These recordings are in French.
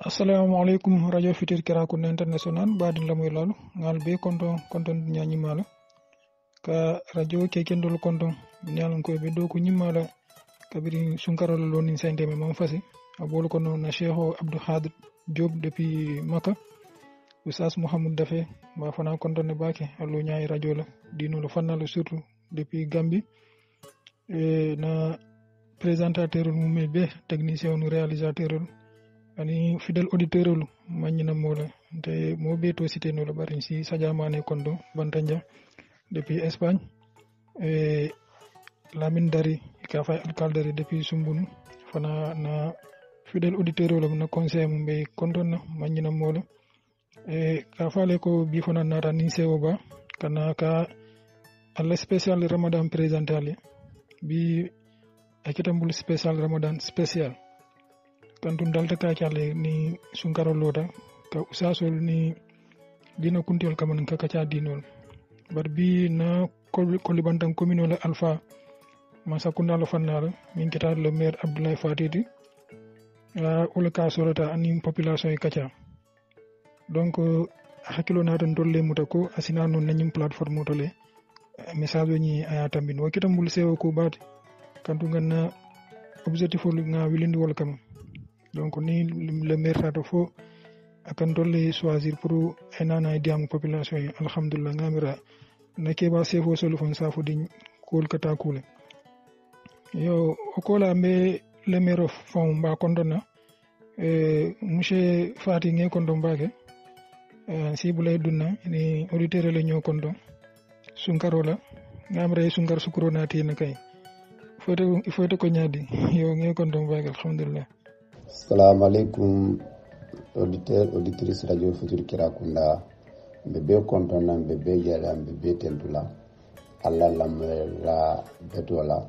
Assalamu alaikum Radio Fitir Kirakunda International badin lamoy lalu ngal be konton nyani mala ka radio kekendol konton nyalon ko be do ko nyimala kabiri sunkarol loni sende me mam fasi abol ko non Cheikh Abdou Khadir Diop depuis Maka Oustaz Mohamed Dafe ba fana konton ne bake allo nyaay radio la dino lo fanal surtout depuis Gambie na présentateur mu be technicien ou réalisateur ani fidèle auditeur lu magnina mola te mo beto cité no la bari si sajamane kondo bantanja depuis Espagne Lamine Dari ka fay alcaldari depuis Sumbunu fana na fidèle auditeur lu na conseil mu be kondo na magnina mola ka fale ko bi fana nata ni sewo ba kana ka alla spécial Ramadan présentale bi akitambul spécial Ramadan spécial kantum dalta ka challe ni sunkaro loda ka usasol ni dina kuntiol kaman ka cha dinol bar bi na kolibantan communal alpha masa kunalo fannala min kita le maire Abdoulaye Fatidi ul ka sorata ani population e kacha donc hakilo na tan dolle mutako asina non nanyum plateforme mutole message ni ayata min wakita mbul sewo ko bat kantu ganna objectif nga wilindi wol kam donc ni le maire tato fo akan dolle choisir pour enana diam population yi alhamdulillah ngamira nake ba sefo solufon safo din kol kata kule yo okola me le maire fon ba kondona monsieur Fati nge kondo mbake si bulay dunna ni auditeur le ñoo kondo sunkarola ngamira sunkar sukuro nati na kay foto ko ñadi yo nge kondo mbake alhamdulillah. Assalamu alaikum auditrice Radio Fitir Kirakunda bebe kontona bebe yala bebe tentula alla la betola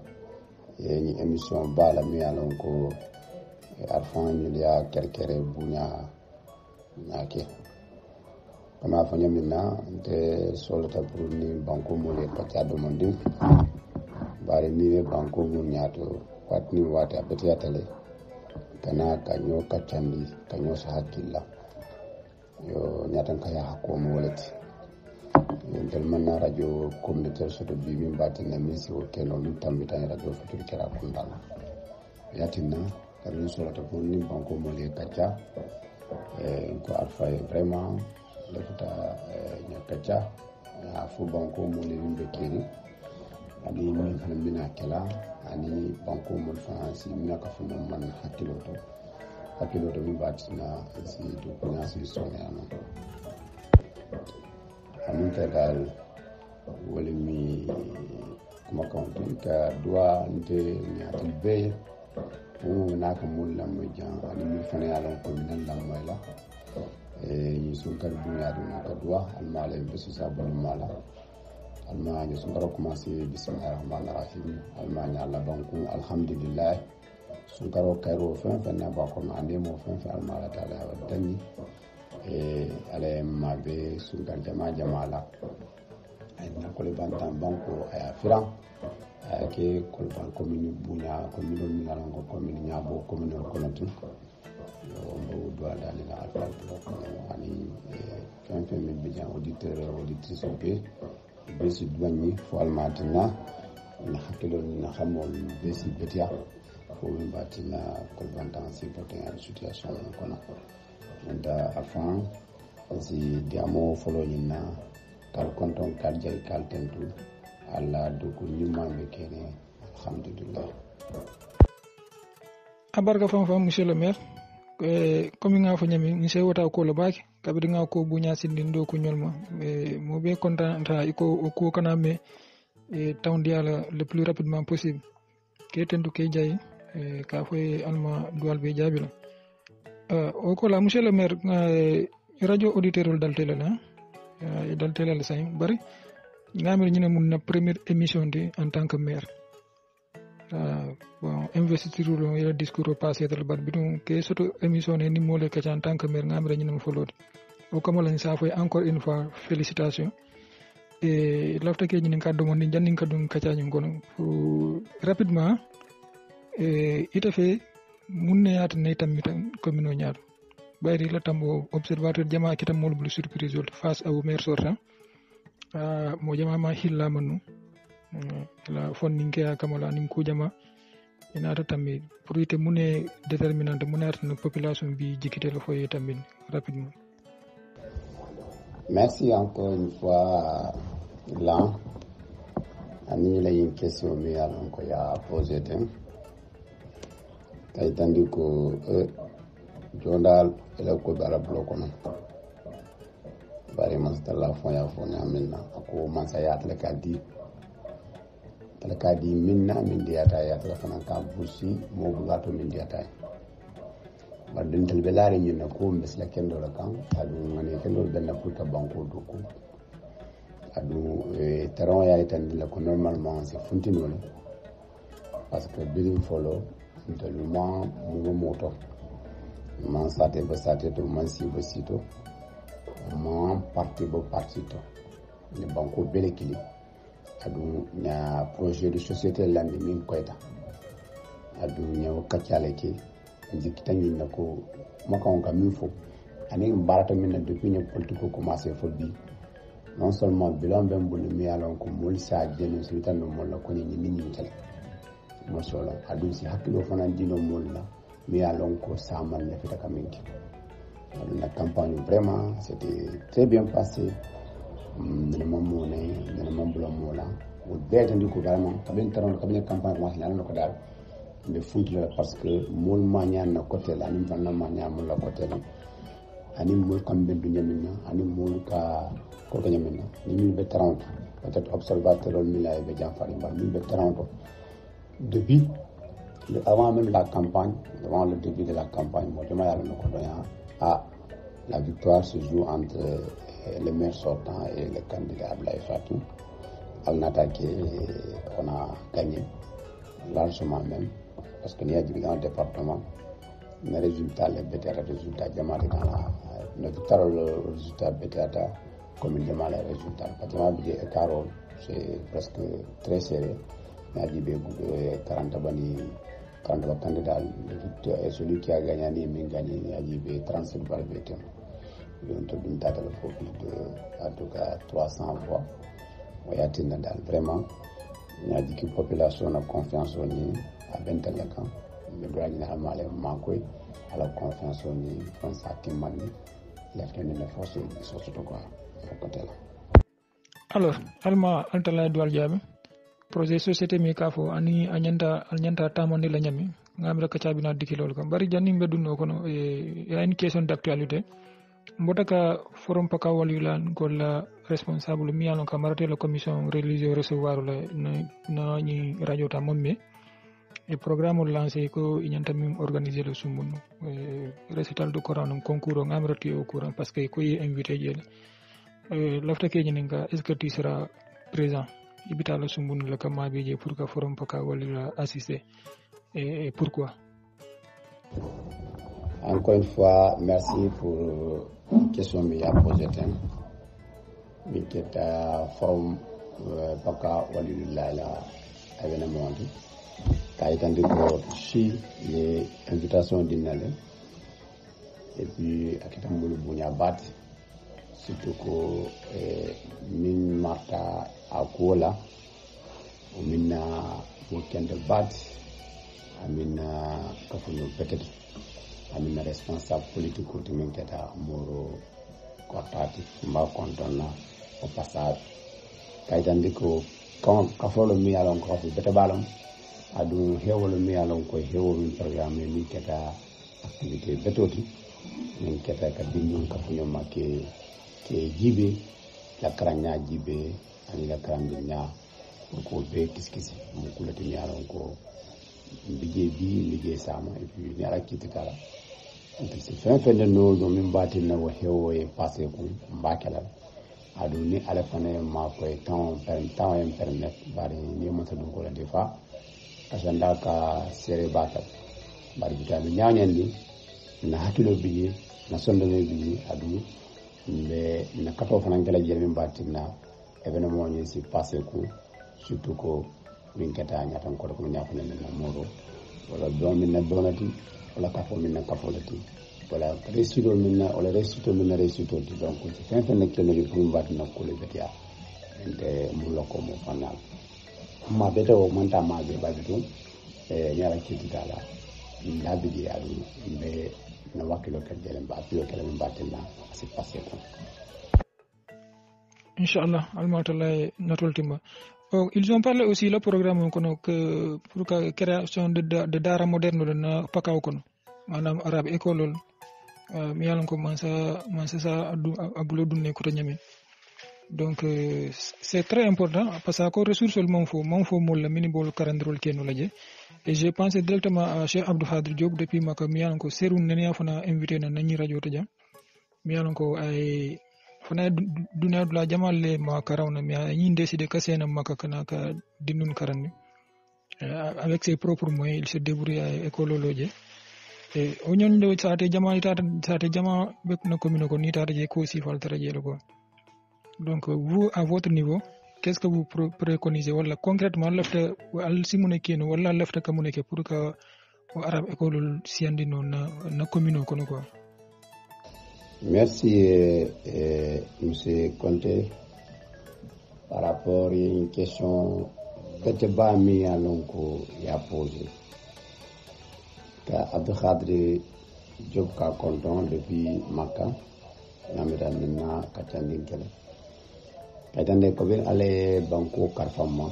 ni émission bala mi alon ko arfan yulia kerkere bunya nyake kama fanya minna de solata pour ni banko mo le patia domandi bare ni banko mo nyato kwatni wata betia tele kana kanyo kachandi kanyo sahakilla yo nyatan kaya hako mo walati ndel manna radio communautaire so do bibi mbatina misi o keno min tambita radio Fitir Kirakunda yatina karin so lata bonni banko mo le kacha ko arfa vraiment le futa nyakacha afu banko mo le bimbe kiri ani min fana mina kala ani banko mo fansi mina ka funa man hakiloto mi batina si do kunya si soñana amin tagal wala mi kuma kaunti ka dua nte nyaati be o na ka mulla mo jan ani mi fana yalon ko min lam mayla yi sunkar dunya dum ka dua al mala bisu sabul mala alma ni sunkaro commencé bismillahir rahmanir rahim alma nya Allah banku alhamdulillah sunkaro kairo fen na ba ko ande mo fen alma taala wa dani ale mabe sunkar jamala ay na ko le bantam banko aya firan ke ko ban commune bunya commune mi ngalon ko commune nyabo commune ko natu mo do ala ni alfa ko ani fen min bi jan auditeur auditrice be besi duwani fo almatina na hakilo na xamol besi betia fo batina ko bantan si poten à situation kono nda afan si diamo folo nyina kal konton kal jay kal tentu alla do ko nyuma be kene alhamdulillah abarka fam monsieur le maire comme nga fa nyami monsieur wota ko lo baki kabiri nga ko bunya sindin do ko nyolma mo be content ta ko kana me tawndi ala le plus rapidement possible ke tendu ke jay ka foy alma dual be jabila okola monsieur le maire radio auditeur dal télé la dal télé la say bari ngamir ñu ne mun na première émission de en tant que maire bon investiture lo ya discours passé dal bat bidon ke soto émission ni mo le ka en tant que maire ngamir ñu ne folode o comme lañ sa fay encore une fois félicitations et lafta ke ñu kaddu mon ni janni kaddu ka ñu gono rapidement ita fe mun ne yaata ne tamit commune o ñaar bayri la tambo observateur jama kitam mol blu surprise face au maire sortant mo jama ma hilla manu la fonninke ya kamala nim ko jama ina ta tammi pour ite mune déterminante munata na population bi jikite la foye tammi rapidement. Merci encore une fois là ani la une question mais alors ko ya posé dem kay tandi ko jondal ela ko dara bloko non bari man stalla fonya minna ko man sayat le kadi minna min diata ya telefona ka bursi mo bulato min diata bar dental belare ni na ko mbes la kendo la kan adu ngani kendo benna puta banko duku adu teron ya itandi la ko normalement c'est funtino parce que bilim follow tellement mo moto man sate ba sate to man si ba sito man parti ba parti to ne banko bele kili adu nya projet de société landi min koyta adu nya wakatiale ke jikitangi nako makon ka min fo ani barata min depuis ne politique commencé fo bi non seulement bilan ben bulu mi alon ko mol sa jeno sultan no mol ko ni ni tele mo solo adu si hakilo fana dino mol la mi alon ko samal le fita kaminki la campagne vraiment c'était très bien passé ne mamone ne mambulo mola o beta ndiko vraiment kabin taron kabin campagne mo la ko dal de football parce que mol manya na côté la ni vanna manya mo la côté la ani mol kambe du nyamina ani mol ka ko ka nyamina ni 1030 peut-être observateur mi la be jam fari ba 1030 depuis avant même la campagne avant le début de la campagne moi je m'a yalla ko doya la victoire se joue entre le maire sortant et le candidat Ablaye Fatou Al-Natake. On a gagné largement même parce qu'il y a du grand département les résultats les BTR résultats jamari dans la victoire le résultat BTR communément les résultats pratiquement bien écart c'est presque très serré il y a du 40 bani quand le candidat et celui qui a gagné il a gagné 37 balles BTR donc une date de plus de en tout cas 300 voix il y a vraiment il y a dit que la population a confiance en lui à Benteleka le droit généralement les manqué à la confiance en lui on s'attend les forces surtout quoi côté là alors alma antala dual jabe projet société mi kafo ani anyanta tamoni la nyami ngamra ka cabina dikilol ko bari janni mbedunno kono e une question d'actualité mbotaka forum paka walilan ko la responsable mi alon camarade la commission religieuse recevoir na ni radio ta momme e programme lancé ko inyanta mi organiser le sumun récital de Coran concours ngamrati au courant parce que ko yi invité jël lafta ke ñinga est-ce que tu seras présent ibita le sumun le kama bi pour que forum paka walila assister et pourquoi. Encore une fois, merci pour la question que vous avez posée. Mais qui est à forum Paka Walilula événement. Quand il y a si les invitations d'inale et puis à qui t'amboule bounya bat surtout que min marta akola min weekend bat amina kafuno peut-être amina responsable politique ou tout keta moro kotati mba kontona au passage kaitandi ko quand kafolo mi alon ko fi beta balom adu hewolo mi alon ko hewolo programme mi keta activité betoti min keta ka bindu kafuno make ke jibe la kranya jibe ani la kranya ko be kiskisi mo kulati mi alon ko liggéey bi liggéey sama et puis ñara kiti kala donc si fen fen no do min batin na wo hewo e passé ko mbakela adu ni ala fane ma ko temps internet bari ni mo tadu ko la defa asanda ka sere bata bari bitami nyaanyandi na hakilo biye na sondone biye adu mais na kato fana ngala jemi batina événement ni si passé ko surtout ko min kata nyatan ko ko nyaafane na moro wala domin na donati wala kafo min na kafolati wala resito min na wala resito min na resito donc fen fen nek tene pour batina ko le betia ente mu loko mo fanal ma beta o manta ma be baditum nyara kitala ndabi di adu be na wakilo kadele ba pio kala min batina si passé ko Inch'Allah, Almatullah Natultimba. Oh, ils ont parlé aussi le programme que pour la création de Dara moderne na Pakao kono. Manam arabe école mi yalan ko man sa abulo dunne ko nyame. Donc c'est très important parce que ressources mon fo la mini bol karandrol keno laje. Et j'ai pensé directement à Cheikh Abdou Hadir Diop depuis maka mi yalan ko serun nenia fana invité na nani radio to jam. Mi yalan ko ay fana dunia dula jamal le ma karawna mi yin décidé que c'est na maka kana ka dinun karanni avec ses propres moyens il se débrouille à écolologie et onyon do saate jama bek na commune ko ni tata je ko si fal tara je ko donc vous à votre niveau qu'est-ce que vous préconisez wala concrètement lafta al simune keno wala lafta kamune ke pour que o arab école siandino na commune ko quoi. Merci, M. Conté. Par rapport à une question que tu as mis à l'onco et à poser. Abdou Khadri Diop ka content depuis Maka, Namida Nina Kachandin Kele. Kachandin Kobin ale Banco Karfama.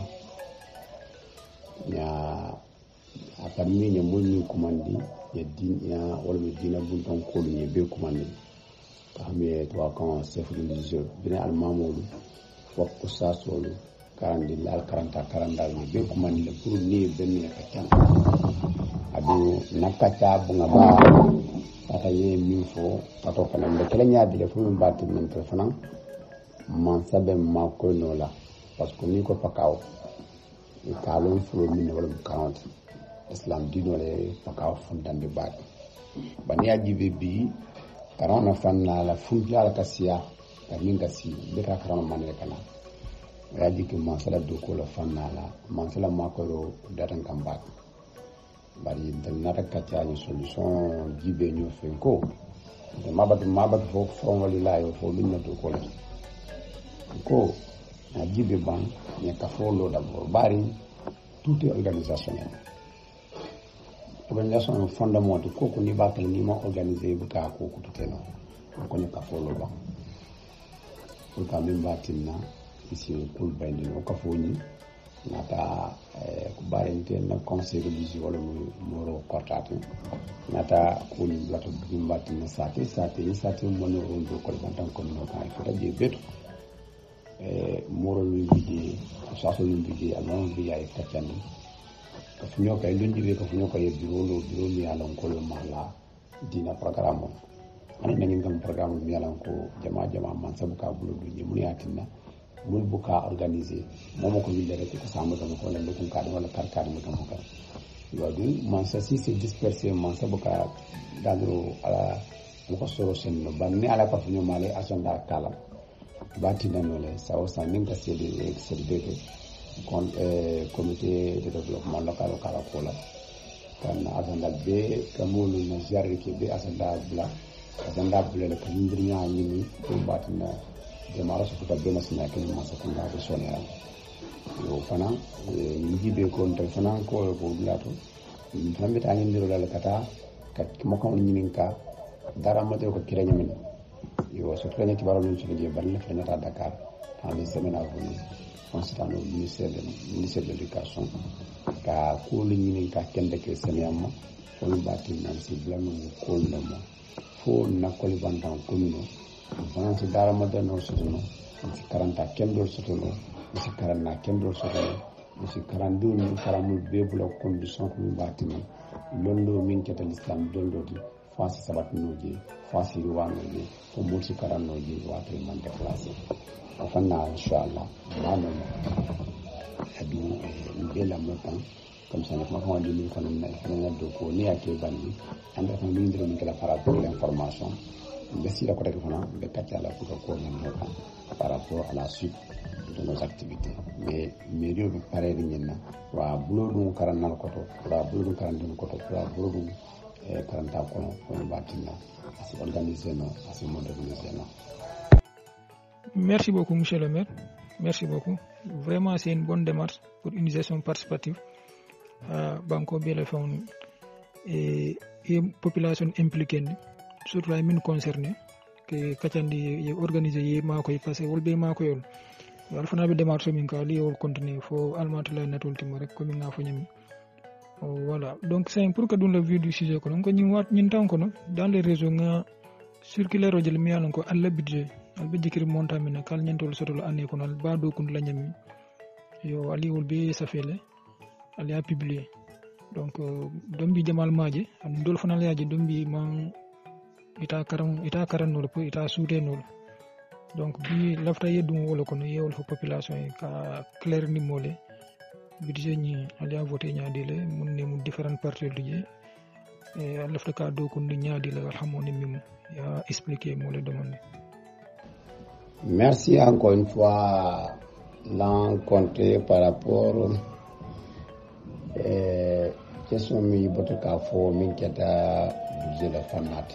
Ya parmi les mouni commandi, il y a Olmedina Bunton Kolu, il y a deux commandés. Kami to akan chef religieux bina almamolu fokko sasolu karandi lal karanta ni be ko man le pour ni benni ka tan adu nakata bunga ba ata ye min fo tato kana be kala nyaade le fu min batte min to fana man sabe ma ko no la parce que ni ko pakaw e kalon fu min wala 40 islam dino le pakaw fundande baat bani ajibe bi karana fanna la funja la kasia kaminga si beta karana manele kana raji ke mansala do ko la fanna la mansala makoro datan kamba bari dan nata katia ni solution jibe ñu fenko de mabat fo wali la yo fo minna do ko la ko na jibe ban ne ka fo lo d'abord bari tout est organisationnel. Organisation fondamentale koko ni bakal ni ma organiser bu ka ko tuteno ko ne ka folo ba ko ka min batina ici pour bandi no ka foni nata ko barente na conseil religieux wala moro kortatu nata ko ni lato bu batina sate mo no rondo ko bantan ko no ka ko je beto moro ni bidi so ni bidi alon bi ay tacandi kafunyo ka lundi be kafunyo ka biro mi alon ko mala dina programme ani nangin gam programme mi alon ko jama man sabu ka bulu du ni muni atinna mul buka organiser momo ko wille rek ko samu dama ko len ko ka wala karkar mo kam ka yadu man sa si c'est dispersé man sabu ka dadro ala ko soro sen no banni ala kafunyo male asonda kala batina no le sawo sa min ka cédé kon comité de développement local au Karakola kan agenda be kamulu na jarri ke be agenda bla le kalindriya ni ko batina de mara so ta be masina ke ma sa kunga be sonera yo fana ni be ko ntel fana ko blato tambe ta ngi ndiro dal kata kat mo ko ni ninka dara ma de ko kiranya min yo so tane ki baro ni ci je ban la fena ta Dakar dans les semaines à venir constant au ministère de l'éducation ka ko li ni ka kende ke senema fo lu bati nan si blanu ko ndama fo na ko li bantan ko no ban ci dara ma de no sotono ci 40 kendo sotono ci 40 kendo sotono ci 42 ni karamul be bula condition ko bati ni londo min ke l'islam dondo di fansi sabatinoje fansi ruwanoje ko mulsi karanoje wato man déplacé afanna inshallah mano adu bela motan comme ça ma ko ndi ko non na do ko ni ake bandi anda ko min ndiro ni kala par rapport à l'information mbesi la ko rek fana be katala pour ko ni par rapport à la suite de nos activités mais rio be pare ni na wa bulo karanal ko to wa bulo karandin ko to wa bulo karanta ko no batina asi organiser no asi moderniser no. Merci beaucoup monsieur le maire, merci beaucoup, vraiment c'est une bonne démarche pour une gestion participative banko bele fawon et population impliquée surtout les min concernés que kacandi organiser ye mako parce que wolbe mako yol wal fana be démarche min ka li wol continuer fo almatula natul timo rek ko min nga fo ñami voilà donc c'est pour que dans le vue du sujet ko donc ñi wat ñin tan ko no dans les réseaux nga circulaire jël mi yalon ko alla budget al be dikir monta min kal ñentol sotol ané ko nal ba do kun la ñami yo ali wol be safele ali a publier donc dombi jamal maji am dol fanal yaaji dombi man ita karan nol po ita soute nol donc bi lafta yedum wala kono yewol fo population ka clair ni molé budget ni ali a voté nyaadile mun ne mu différentes parties lié et lafta ka do ko ni nyaadile alhamoni mim ya expliquer molé demande. Merci encore une fois l'encontre par rapport question mi boto ka fo min keta budget la fanate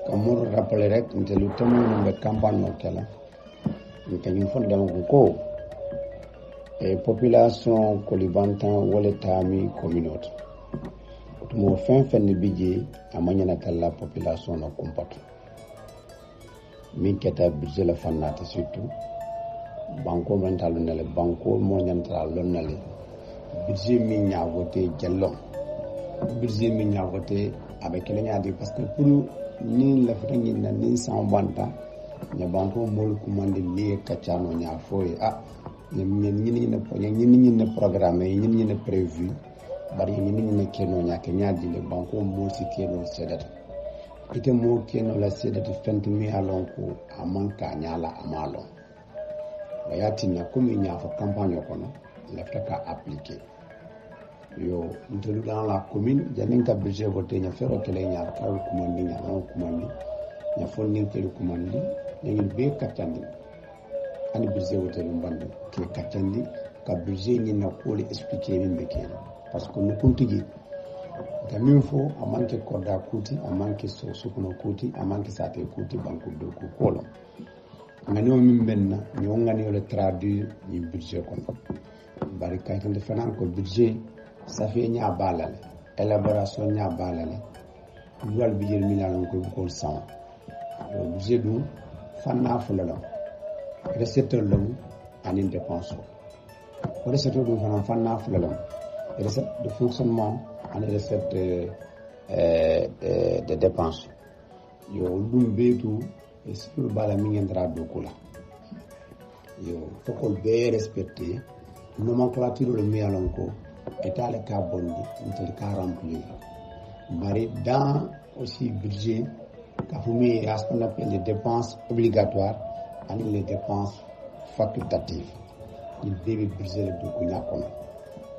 comme rappeler rek ntelu tamo be campagne no kala nten fon dama ko population kolibantan wala tami communauté mo fen bije amanya na kala population no comporte min keta budget la fanate surtout banko mental nele banko mo nyantal nele budget min nya voté jallo budget min nya voté avec les nya parce que pour ni la fringi na ni sambanta nya banko mol kumande li kachano nya foy ñi ne programme ñi ne prévu bari ñi ne keno nya ke nya di le banko mo si keno sedat ite mo keno la sedat fenti mi alon ko amanka nya la amalo wayati na kumi nya fo campagne ko no la taka appliquer yo ntelu dans la commune jamin ka budget voté nya fero tele nya kaw kumandi nya on kumandi nya fon ni tele kumandi ni be katandi ani budget voté mbande ke katandi ka budget ni na ko le expliquer min be ken parce que nous kuntigi gamin fo amanke koda kuti amanke so sukuno kuti amanke sate kuti banku do ko kolo ngani o min benna ni on ngani o le traduire ni budget ko bari kaytande fanan ko budget ça fait nya balale élaboration nya balale dual bijel minalon ko sang do budget du fanna fulalo recette lo ani dépense recette du fanna fulalo recette de fonctionnement ani recette de dépense yo dum betu e sur bala mi ngendra do kula yo fokol be respecter nomenclature le mi alon ko état le cas bondi intel ka remplir bari dans aussi budget ka fumi à ce qu'on appelle les dépenses obligatoires et les dépenses facultatives il début budget le do kunya kono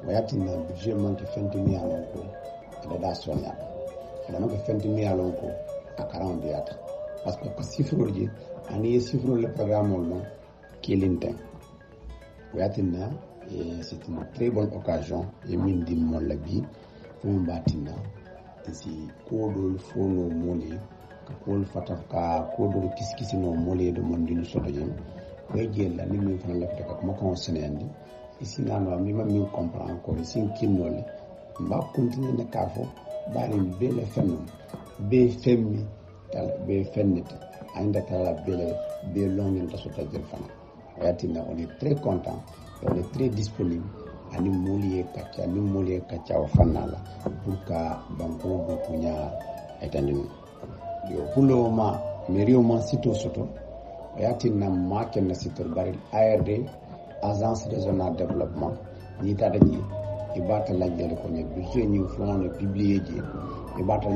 wayati na budget manki fenti mi alon ko da sonya da manki fenti mi alon ko akaran diata parce que chiffre ji ani chiffre le programme non kilinten wayati na et c'est une très bonne occasion et min dim molla bi fum batina si kodol fono moli ka kol fataka kodol kiskisi no moli do mondinu soto jëm way jella ni min fana lafta ka ma ko senandi ici nano mi ma mi comprend encore ici kinole mba continue na kafo bari be le fenno be femmi tal be fennete anda tala be longen ta sota jël fana wayatina on est très content. On est très disponible à nous mouiller kacha au fanala pour que banco bukunya etanu yo pour le moment merioma sito soto yati na make na sito bari ARD agence régionale de développement ni tadaji ibata la jele ko ne budget ni fon publier ji et battre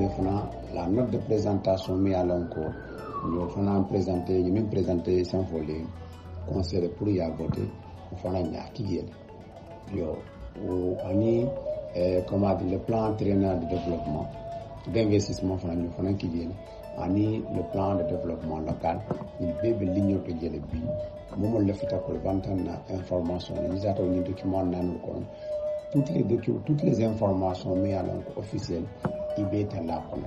la note de présentation mais à l'encore nous faisons présenter sans voler conseil pour y voter nous faisons ñaaki yo ani comment dire le plan triennal de développement d'investissement fanan ñu fanan ki jël ani le plan de développement local ñu bébé ligne to jël bi momo le fita ko bantana information ni zato ni document nanu ko toutes les informations mais alors officielles ibeta la kono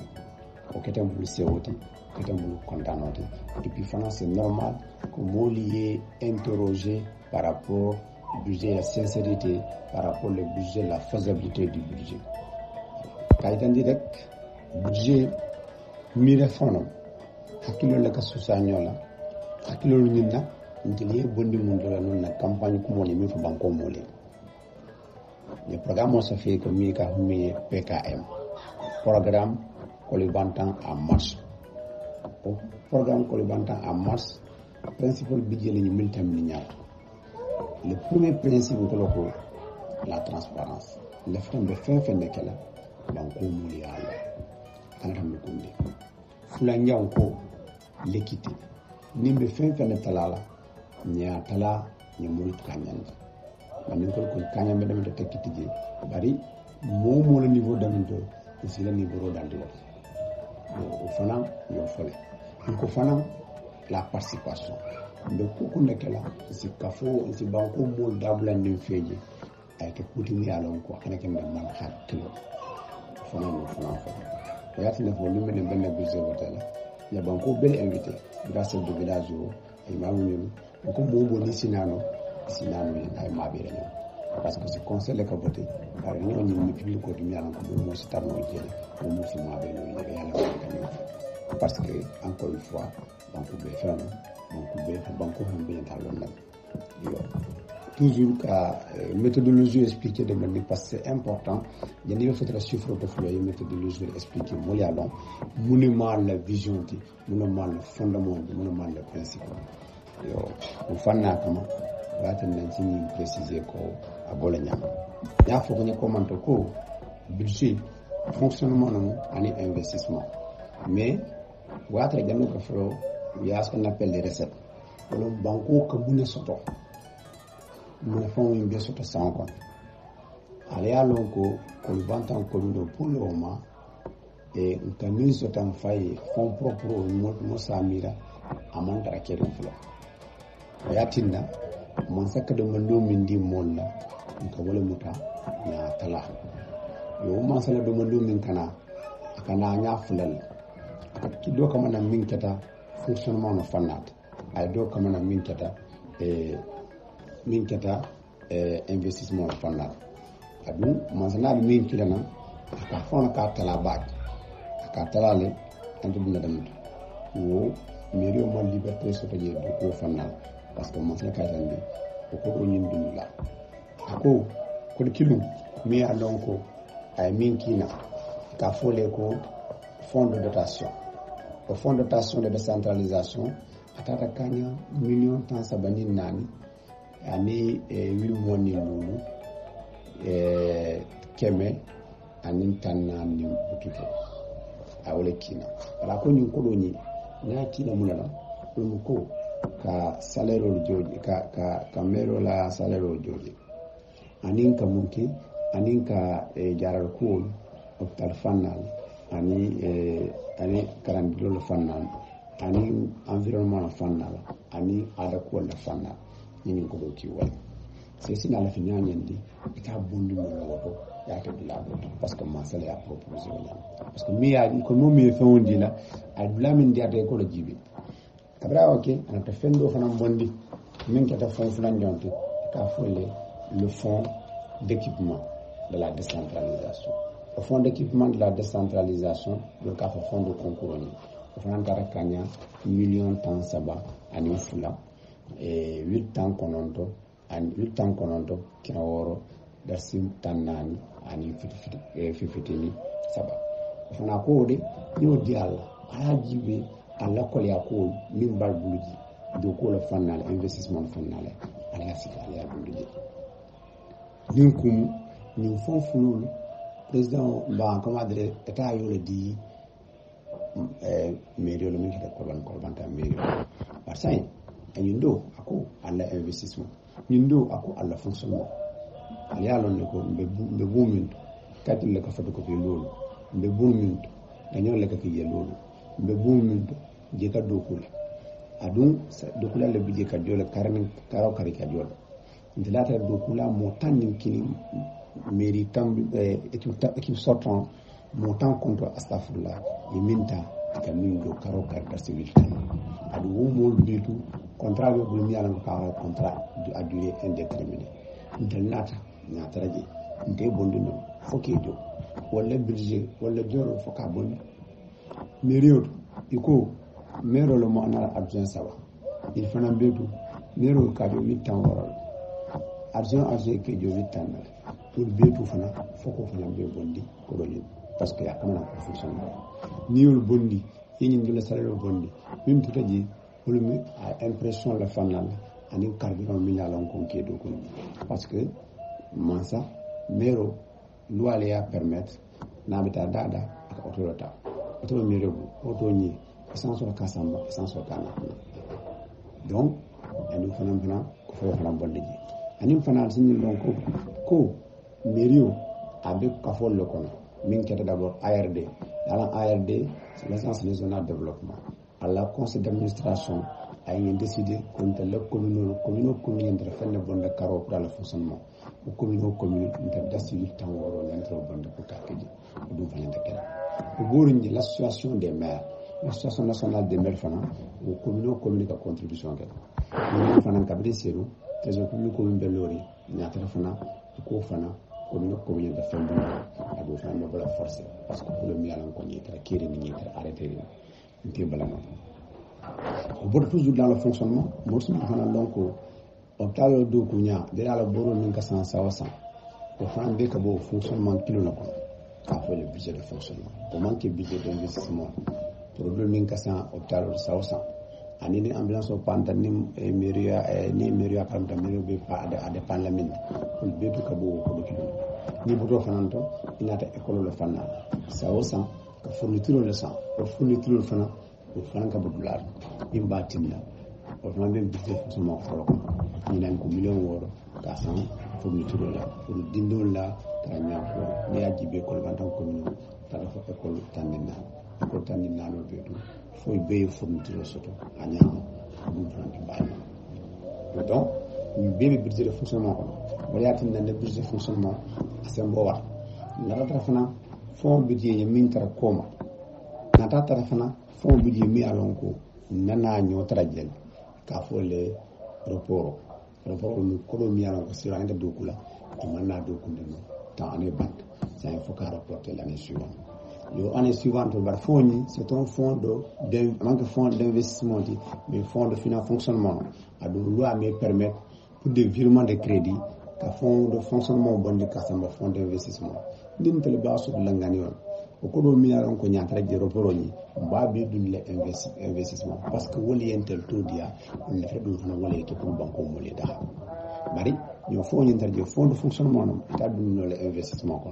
o ketam bul sewoti ketam bul kontanoti et puis fanan c'est normal que molier interroger par rapport au budget la sincérité par rapport au budget la faisabilité du budget kayitandi rek budget mi refono hakilo la ka susanyola hakilo nyinna ngeliye bondi mundola non na campagne ko moli mi fa banko moli le programme ça fait que mi ka humi PKM programme Kolibantan en mars au programme Kolibantan en mars principal budget la ñu miltam ni ñaar le premier principe ko lako la transparence le fait de fin de kala banko moli ala alhamdu kunde fulan yanko l'équité nimbe fin de talala nya tala ni mul kanyanda manin ko kanyam be dem de tekiti je bari mo le niveau daminto aussi le niveau d'andi au fana yo fole ko fana la participation de ko nekela si kafo si banko mol dablan ni feje ay ke kutini alon ko kana ken man hakilo fana no fana ko yati ne fo lumene benna budget wotala ya banko bel invité grâce au village ay mamu ko bobo ni sinano ay mabire ni parce que c'est conseil le kaboté par ñu ñu public ko dum yalla ko mo ci tarno jël mo ci mabire ni yalla ko parce que encore une fois banko be fana banko hambe talon nak yo toujours ka méthodologie expliquée de manière parce que c'est important il y a fait la chiffre de flux méthodologie expliquée mo yalla monument la vision ti monument le fondement monument le principe yo o fanna kama batan nan cini préciser ko abola nyama ya fo ko ne commenter ko budget fonctionnement non ani investissement mais watra jamu ko fro ya ce qu'on appelle les recettes wala banko ko bune soto mo fon yimbe soto sanko ale ya lonko ko bantan ko do pour le moment et kamin sotan fay fond propre mo samira amanta rakere flo yatinda man sakka de mando min di molla ko wala muta ya tala yo man sala do mando min kana nya fulal akati do kama na min kata fonctionnement no fanat ay do kama na min kata investissement no fanat adu man sala min kilana aka fona ka tala baat aka tala le antu dina dem wo mairie mo liberté soto je do ko fanat parce que mon frère Kazandi ko ñin dum la ako ko kilum mi a donc ay min kina ka folé ko fonds de dotation au fonds de dotation de décentralisation atata kanya million tan sabani nani ani wil moni lulu keme anin tan nani bututo awle kina ala ko ñin ko do ñi na kina mulala dum ko ka salaire joji ka mero la salaire joji anin ka munki anin ka jaral ko hospital fanal ani karandilo fanal ani environnement fanal ani ada ko la fanal ni ko do ki wala c'est si na la fini nyandi ka bondu mo woto ya ta bila parce que ma sala ya proposé parce que mi ya ko mo mi fondi la al blamin dia de ko jibi kabra ok ana ta fendo fana bondi min kata fond fulan jonte ka folle le fonds d'équipement de la décentralisation le fonds d'équipement de la décentralisation le cas fonds de concours ni fana dara kanya million tan saba ani fula et 8 ans kononto kina woro darsim tanani ani fifitini saba fana ko de yo di Allah ala jibe alla kol ya ko min bar buluji do ko la fanal investissement fanal ala sika ala buluji nin kum nin fon fulul président ba comment dire état yo le di mairie lo min ke korban ta mairie par ça ñun do ako alla investissement ñun do ako alla fonctionnement ali alon ne ko be bumin katil le ka fatu ko lolu be bumin dañu le ka fi lolu be bumin je ka do ko adun do kula le bije ka jola karani karo kari ka jola ndilata do kula mo tanin kini mairie tam équipe sortant montant contre astafurlah e minta ka min do karo karta civil tan adu wumol bitu contrat be bul mi ala ko contrat à durée indéterminée ndilata na taraje nde bondi no foke do wala budget wala joro foka bondi mairie iko mero le mo ana adjoint sawa il fana betu mero ka do mi tan woro argent ke jo mi tan pour betu fana foko fana be bondi ko do parce que akamana ko fonctionnement niul bondi yini ndula salaire bondi min tutaji wolumi a impression la fanal ani carburant mi la lon ko kedo ko parce que mansa mero loi le ya permettre na bita dada ak autorita auto mero auto ni essence ka samba essence ka na donc ani fana ko fo fana bondi ji ani fana sin lon ko merio abe ka fo le kono min kete d'abord ARD dans ARD c'est l'agence régionale de développement à la conseil d'administration a décidé contre le commune de faire le bon de caro pour le fonctionnement au commune de civil tant woro l'entre bon de pour kakeji du valen de kala au bourni l'association des maires l'association nationale des maires fana au commune de contribution kala fana kabri seru trésor public commune belori na telefona ko fana commune de faire bon adu fana bala force parce que pour le mi alan ko ni tra kiri ni tra arrêter ni bala no au bout toujours dans le fonctionnement moi je me donc au talo do kunya de la boro min ka san sawasan au fana be ka bo fonctionnement kilo na ko ka fait le budget de fonctionnement comment que budget d'investissement problème min ka san au talo sawasan ani ni ambulance o panta ni mairie kam ta mairie be pa de parlement pour be to ka bo ko kilo ni boto fananto inata école le fanna sawasan ka fourniture le sang o fourniture fana o fana ka bodular imba tinna o fana be budget fonctionnement ko ni nan ko million woro ka san fourniture la pour dindol la tanya ko ni ajibe ko bantan ko ni tala fo école tanina no be do fo be fourniture soto anya bu fana be bayi donc ni be budget de fonctionnement ko wala tinna ne budget de fonctionnement asembo wa ngara fana fo budget ye min tara koma nata tara fana fo budget mi alon ko nana nyo tara jel ka fo le report mi ko mi alon ko sira ande dokula to manna dokunde no ta ane bank ça il faut ka rapporter l'année suivante yo année suivante bar foni c'est un fonds d'investissement mais fonds de fonctionnement adu loi me permettre pour des virements de crédit ka fonds de fonctionnement bondi ka sama fonds d'investissement din tele ba so langani on ko do mi yaron ko nyaata je report ni ba be dun le investissement parce que woli entel to dia on le fait dum fana woli ke pour banko mo le da bari yo fo ni interje fonds de fonctionnement no ta dum no le investissement ko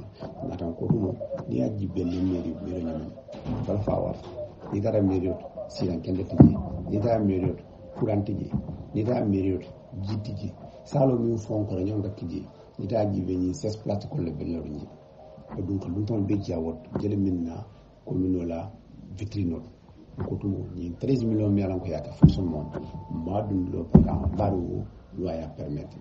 natan ko dum ni aji be le mairie be reñu fala fa war ni dara mairie silan kende tiji ni dara mairie kurantiji ni dara mairie jitiji salo mi fon ko reñu ngakiji ni ta ji be ni 16 plate ko le be le reñu donc lu ton be jawot jele minna commune la vitrine ko to ni 13 millions mi alan ko yaka fonctionnement ma dum lo programme baru loi permettre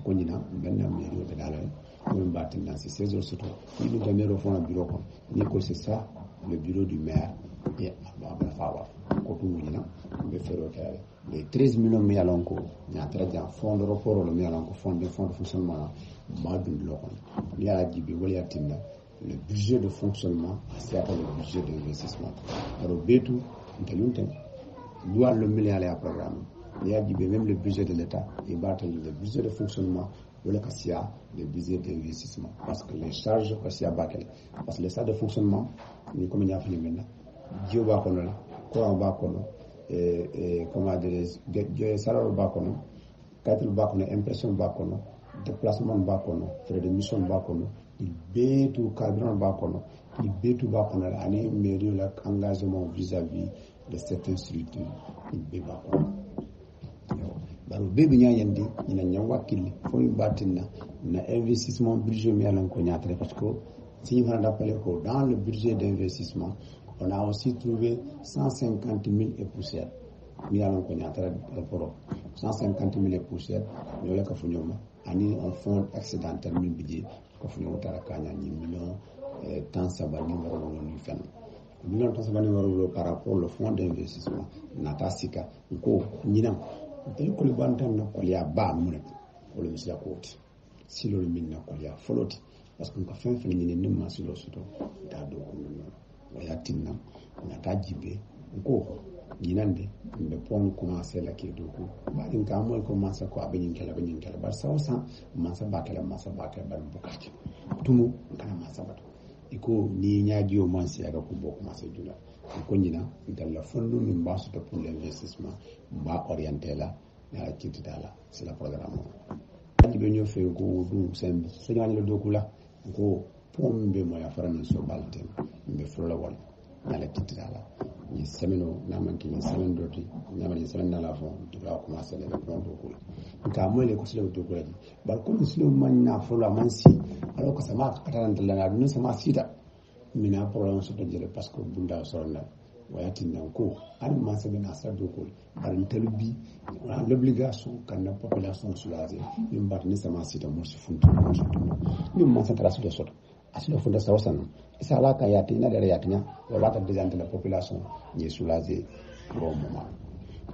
ko ni na benna mairie de dalal ko mbatin dans ces 16 heures surtout ni de maire au fond bureau ko ni ko c'est ça le bureau du maire et ababa fawa ko to ni na be fero kale les 13 millions mi alan ko nya tra jan fond de report le mi alan ko fond de fonctionnement ma dum lo ko ni ala jibi wala tinna le budget de fonctionnement c'est après le budget d'investissement alors betu ntelunten doit le milliard à programme il y a même le budget de l'État et battre le budget de fonctionnement de la CASIA le budget d'investissement parce que les charges CASIA bakel parce que les charges de fonctionnement ni comme il y a fait maintenant Dieu va connaître courant va connaître et comment dire salaire va connaître cadre va connaître impression va connaître déplacement va connaître frais de mission va connaître il beetu carburant b'a kɔnɔ il beetu b'a kɔnɔ ani mairie la engagement vis-à-vis de certaines structures il bee b'a kɔnɔ bari bee bi ɲa yɛndi ɲina ɲa wakili fo min b'a tinna na investissement budget mi yalan ko ɲatere parce que si ñu fana d'appelé ko dans le budget d'investissement on a aussi trouvé 150 000 et poussières mi yalan ko ɲatere rapport 150 000 et poussières ñoo le ka fu ñoma ani un fonds accidentel min bije ko fu ñoma tara kaña ñi million tant sabani waro woni fen million tant sabani waro par rapport au fonds d'investissement nata sika ko ñina tel ko le bantam na ko ya ba mu ne ko le misla ko si lo min na ko ya foloti parce que ko fen fen ni ne ma silo soto da do ko non waya tinna nata jibe ko ñinande mbe pon commencé la ke do ko ba din ka mo commencé ko abin kala bar sawsa masa bakala bar bukati tumu kana masa bato iko ni ñaaji o man si aga ko bok commencé jula ko ñina dalla fondu min basu to pour l'investissement ba orienté la na kitti dala c'est le programme ani be ñoo fe ko du sembe so ñaan le do ko la ko pom be mo ya farana so balten mbe fula wal ala kitti dala ni semeno na manki ni semaine doti na mani semaine na la fond tu vas commencer le plan do ko ka mo le ko sele do ko di bar ko sele man na fula man si alors que ça m'a kataran de la nous ça m'a sita mina problème so de parce que bunda sorna wayati nan ko an ma se na sa do ko bar talbi l'obligation kan la population soulager min bar ni ça m'a sita mo se funtu ni ma sa trace de soto asilo funda sawasan isa la ka yati na dere yatinya wala ta de la population ni soulager au moment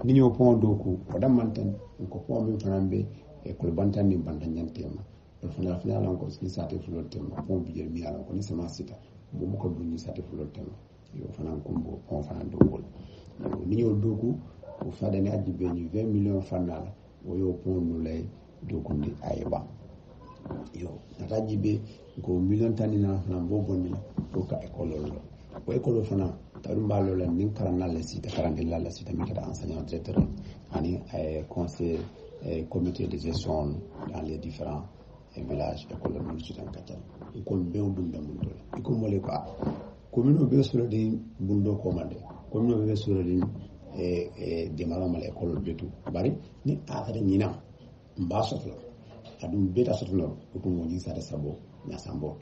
ni ñoo pon do ko odam manten ko pon min fanambe e ko bantan ni bantan nyantema o fana encore ni sate fulol tema pon bi mi ala ko ni sama sita bo ko du ni sate fulol tema yo fana ko bo pon fana do ko ni ñoo dogu o fada ne addi be ni 20 millions fanala o yo pon no lay dogu ni ayba yo nata jibe ko million tani na fana bo bonni ko ka école lo ko école fana tarum ballo la ni karana la sita karandilla la sita mi kada enseignant directeur ani conseil comité de gestion dans les différents village école de l'université en Katal ko be dum da mun dole ko mole ko commune be sura de bundo commandé commune be sura de de malama école betu bari ni akade nyina mba sotla adum beta sotla ko mo ni sa sabo na sambot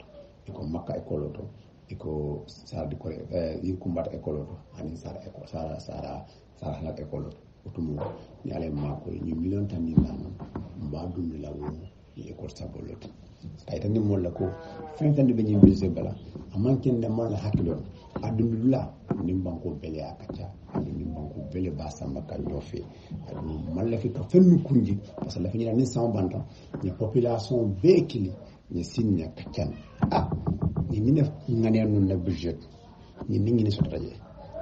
ko makka école to ko sa di ko yi kumbat école to ani sa école sara la école to mo ni ale mako ni million tan ni nan mba dum la wo e ko saboloto tay tan mo la ko fen tan be ñi bise bala amman ken de mo la hakilo adundula ni banko bele akata ni banko bele ba samba ka dofe adu man la fi ka fennu kunji parce que la fi ni sama bantam ni population be kili ni sinnya kacan ni ne ngane non na budget ni ni sotraje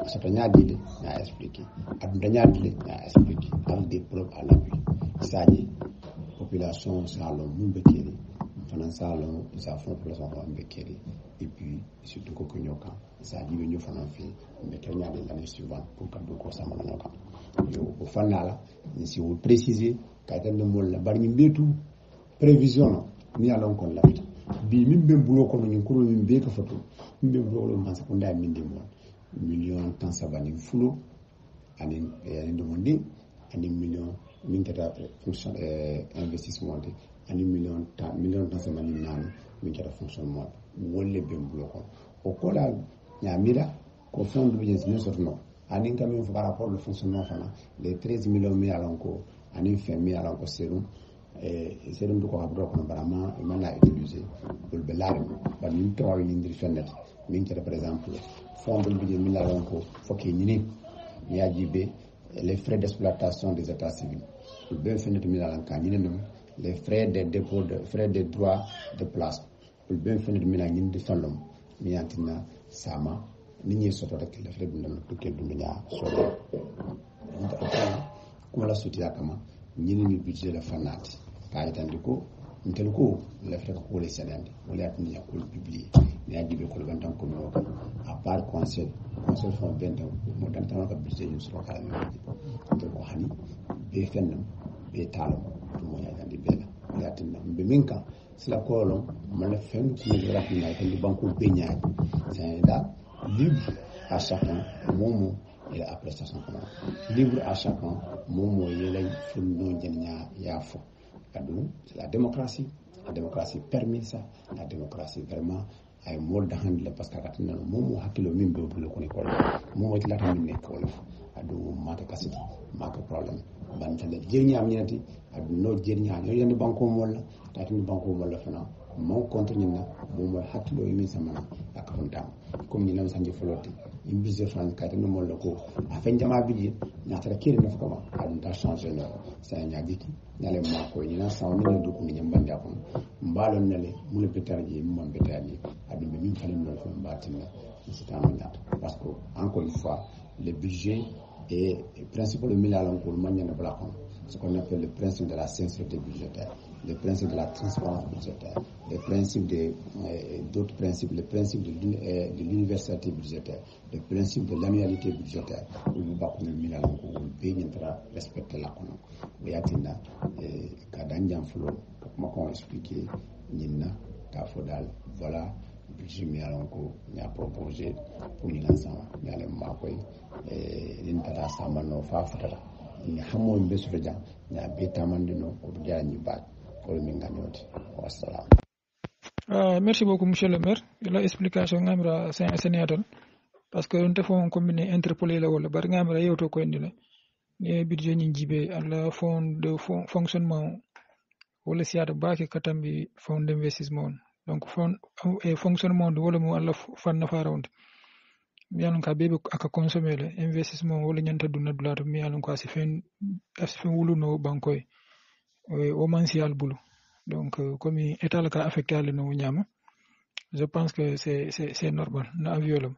sotranya dide na expliquer adu danya dide na expliquer avec des preuves à l'appui saji population salon mumbekeri fanan salon sa fond population mumbekeri et puis surtout ko nyoka sa dibe nyo fanan fi mbekenya de l'année suivante pour que do ko sama nyoka yo o fanala ni si vous préciser ka tan de mol la bar ni betu prévision ni alon kon la bi min be bulo ko ni ko min be ka fatu min be bulo man sa ko nda min de mo million tan sabani fulo ani ndo mondi ani million min kata fonction investissement de ani million tan sabani nan min kata fonctionnement wolle be bulo ko o ko la nyamira ko fond de business ne sorno ani kam min par rapport le fonctionnement fana les 13 millions mi alon ko ani fin mi alon ko serum serum do ko abdo ko barama man la utiliser pour be larim ba min to wa ni ndir fennet min kata par exemple fond de business mi alon ko foké ni ya jibe les frais d'exploitation des états civils le ben fennet mi alon ka ni les frais de dépôt de frais de droit de place le ben fennet mi la ni de fallom mi yantina sama ni ñi soto rek la frais dundam tuké dundunya soto kuma la sotia kama ñini ni budget la fanati kay tandi ko ntel ko la frais ko le senande wala atni ko publier ni ajibe ko bantam ko no à part conseil fond bendo mo dan tan ko budget ñu soro kala ni ko hani be fennam be talo to mo ya tandi be la yatinna be min kan sila kolon man fen ci rapina ko di banko beñaay c'est là libre à chacun momo et la prestation libre à chacun momo yelay fundo jenya yafo kadu c'est la démocratie permet ça la démocratie vraiment ay mol da handle parce que katina momo hakilo min be bulo ko ni ko momo ci lata min nekk wala adu mata kasiti maka problem ban tande jerni am ñati adu no jerni am yende banko molla tatini banko molla fana mo continue na momo hakilo min sama ak fondam comme ni lam sanje floti in bise fan kayta no molla ko a fen jama biji ñatara kire no fukama adu da changer no sa ñadiki nale ma ko ni na saw ni do ko ni mbande akon mbalon nale mule betarji mon betarji adu be min falim no fon batina c'est un mandat parce que encore une fois le budget est principal milliard pour manière de blacon ce qu'on appelle le principe de la sincérité budgétaire, le principe de la transparence budgétaire, le principe d'autres principes, le principe de l'universalité budgétaire, le principe de l'annualité budgétaire. Nous avons milliard pour respecter la commune. Et atina kadanjam flo comment on expliquer nina kafodal voilà budget mi alonko nya proposé pour ni l'ensemble nyale makoy nin tata samano fa fatata ni hamo mbe so jang nya be tamandino ko jaani baat ko min ganoti wassalam. Merci beaucoup monsieur le maire la explication ngamra sénéatal parce que on te font combiné interpeller la wala bar ngamra yewto ko indi la ni budget ni jibe ala fond de fonctionnement wala siata baaki katambi fond d'investissement donc fond et fonctionnement de wala mo alla fan na farawde mi yalon ka bebe aka consommer le investissement wala nyanta dunna dulato mi yalon ko asifen wulu no bankoy o mansial bulu donc comme état la ka affecté le no nyama je pense que c'est normal na violem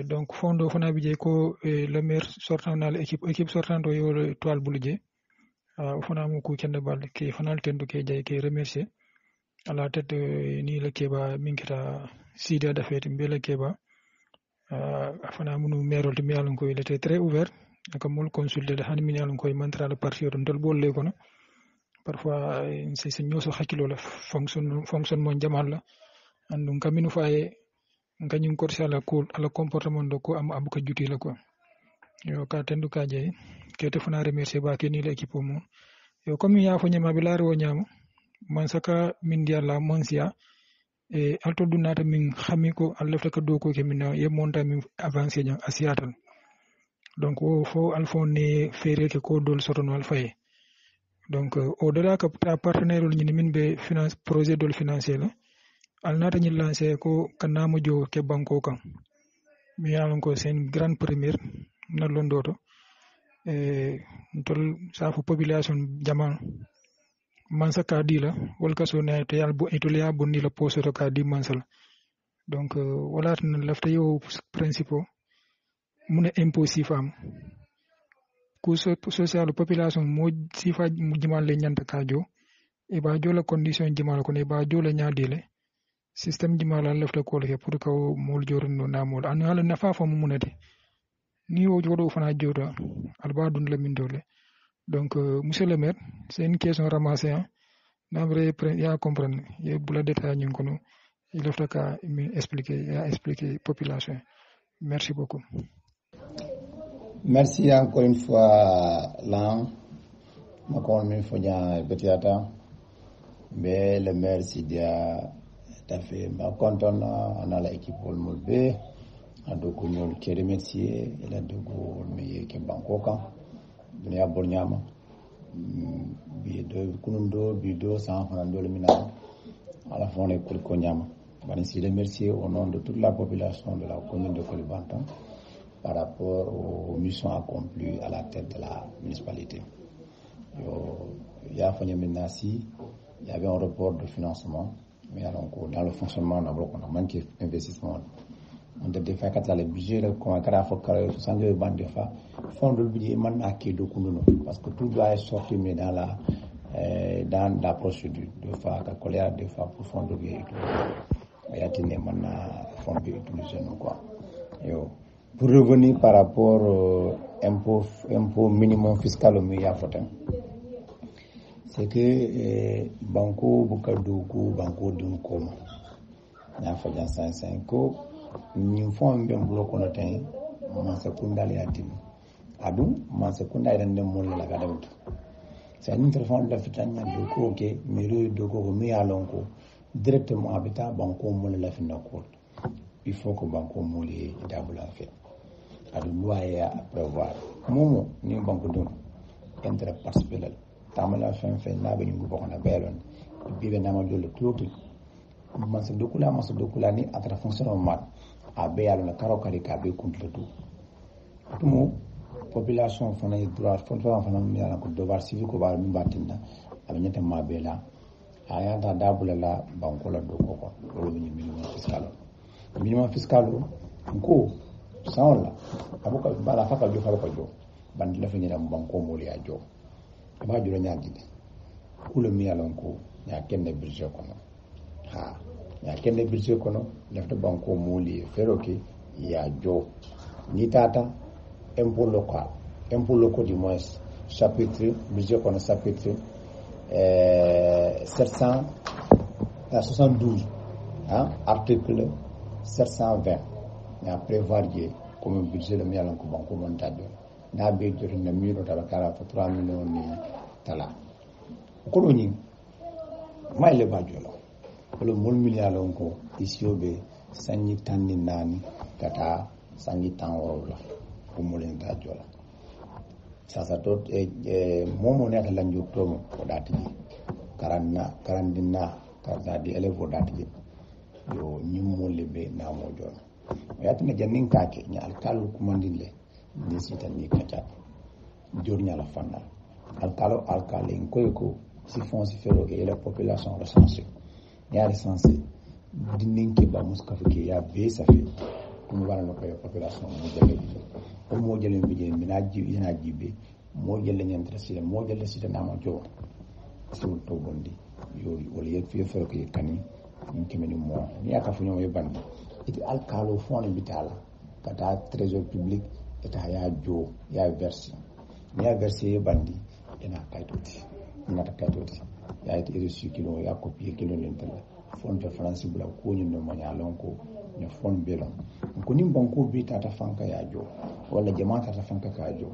donc fondo fana bije ko le maire sortant na l'équipe sortante yo le toile bulu je fana mo ku kende bal ke fanal tendo ke jay ke remercier à la tête ni le keba minkita sida da fete mbele keba fana munu merol mi yalon ko il était très ouvert ak mol consulter han mi yalon ko mantra le parti on dol bolle ko parfois c'est nyoso hakilo la fonctionnement jamal la andum kaminu faye nganyum ko sala ko ala comportement do ko am abuka juti la ko yo ka tendu ka jey ke te fana remercier ba ke ni l'équipe mo yo comme ya fo nyama bilaro nyama man saka min diala monsia e alto dunata min xami ko alafta ka do ko ke min ye monta min avancer jang asiatal donc o fo alfon ne fere ke ko dol sotono alfaye donc au delà que partenaire ni min be finance projet dol financier la al nata ni lancer ko kanamo jo ke banko kan mi yalon ko c'est une grande première na londoto tol sa fo population jaman mansa ka di la wol ka so ne to yal bu etulia bonni la poso ka di mansal donc wala tan lafta yo principaux mune impossible am ku social population mo sifa jimal le nyanta ka jo e ba jo la condition jimal ko ne ba jo la nyaadile système jimal la lafta ko le pour ka mol jorno na mol an hala nafa fa mu munete ni o jodo fana jodo alba dun la min dole. Donc, monsieur le maire, c'est une question ramassée. Hein. N'avrez pas comprendre. Il y a beaucoup de détails. Il faut expliquer la population. Merci beaucoup. Merci encore une fois, Lan. Je mais le maire Sidia t'a fait ma content on a l'équipe pour le molbe a dogo ñol ke remercier et la dogo me ke bankoka dunia bornyama bi do kunundo bi do sans fanando le mina à la fin les ko nyama bani si remercier au nom de toute la population de la commune de Koulibantang par rapport aux missions accomplies à la tête de la municipalité. Il y a il y avait un report de financement, mais alors, dans le fonctionnement, on a manqué d'investissement. On a fait que le budget, comme un carafo, sans le banc de fa, fond de budget, parce que tout doit être sorti, mais dans la procédure, de fa, calculer, de fa, pour fond de budget. Il y a des fonds de budget, quoi. Pour revenir par rapport au impôt minimum fiscal au milieu, c'est que banko buka doku banko dun koma na fa jan san ko ni fon be mblo ko no tan ma sekunda le adim adu ma sekunda idan dem mon la ga dawtu c'est une téléphone da fitanya doko ke mero doko ko mi alon ko directement habita banko mon la finna ko il faut que banko mo le dabula fait adu loyer à prévoir momo ni banko dun intérêt particulier tamala fen na be ngu bokona belon bibe na ma jole tuti masa dokula ni atra fonctionnement a be yalla na karo kari ka be completu tumo population fana e droit fana mi yalla ko devoir civique ko ba mi batinda abe nyata ma be la aya ta dabula la banko la do ko wala ni minimum fiscal ko sawla abuka bala faka jo faka jo bandi la fanyira banko mo li ajo ba juro nyaandi kulo mi yalla ko ya kenne budget ko ha ya kenne budget ko no lafta banko mo li feroki ya jo ni tata impôt local du moins chapitre budget ko no chapitre 772 hein article 720 ya prévoir comme budget le mi yalla ko banko mon taddo na be jori na miro tala kala fa 3 millions ni tala ko do ni may le bajola ko mol million ko isiobe sanni tanni nani kata sanni tan wala ko molen ta jola sasa to momo ne kala njotto mo ko dati karandina kaza di elevo dati yo nyimmo lebe na mo jola yatna jannin kake ni alkalu kumandille ni sita ni kacha jornya la fana alkalo inkoyko si fon si fero et la population recensée ya recensé dinninki ba muskafike ya be safi dum wala no ko population mo jale o mo jale mbi minaji ina jibe mo jale nyantrasi mo jale sita na mo jo so to bondi yo wala yek fi fero ko kani ni kemeni mo ni aka fu ñoy bandi iti alkalo fon bitala kata trésor public eta ya jo ya versi bandi ina kaitoti ya iti reçu kilo ya copier kilo lentala fon de france bula ko ni no manya lonko ni fon belon ko nim banko bi tata fanka ya jo wala jama tata fanka ka jo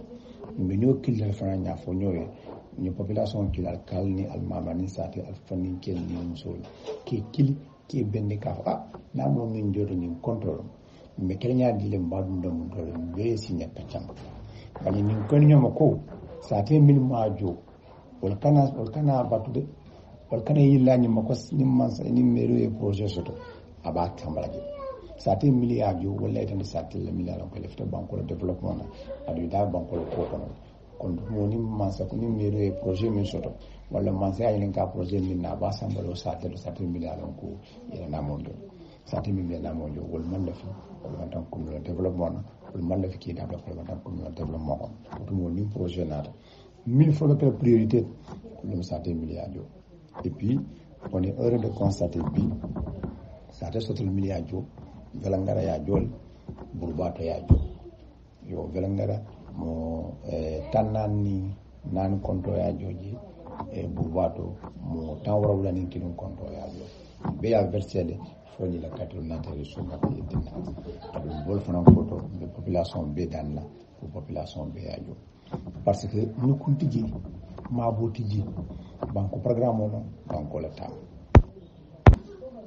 mbe nyo killa franya fo nyoy ni population kila kalni al mamani sati al fani kelni musul ke kili ke bende ka na mo min jodo ni control mbe kelnya dile mbadum dum do be sinya pacham bani ni ko nyoma ko sati mil majo wal kana batude wal kana yillani mako nimmansa ni mero e projet soto aba tambalaje sati milliards wala tan sati le milliards ko lefta banko de développement adu da banko ko kono kon mo ni mansa ko ni mero e projet min soto wala mansa ay ka projet min na ba sambalo sati milliards ko ina na mondo sati milliards na mondo wal man la fi wal tan ko développement wal man la fi ki da ko tan ko développement ko mo ni projet na 1000 fois de priorité le sati milliards et puis on est heureux de constater que ça te sorti le milliard jo velangara ya jol burbato ya jo yo velangara mo tanani nan konto ya joji e burbato mo tawra wala nin kilon konto ya jo be ya versede foni la katru natere so ma be dinna adu bol fana photo de population be danna pour population be ya jo parce que nous kuntiji ma botiji banco programme non banco la tam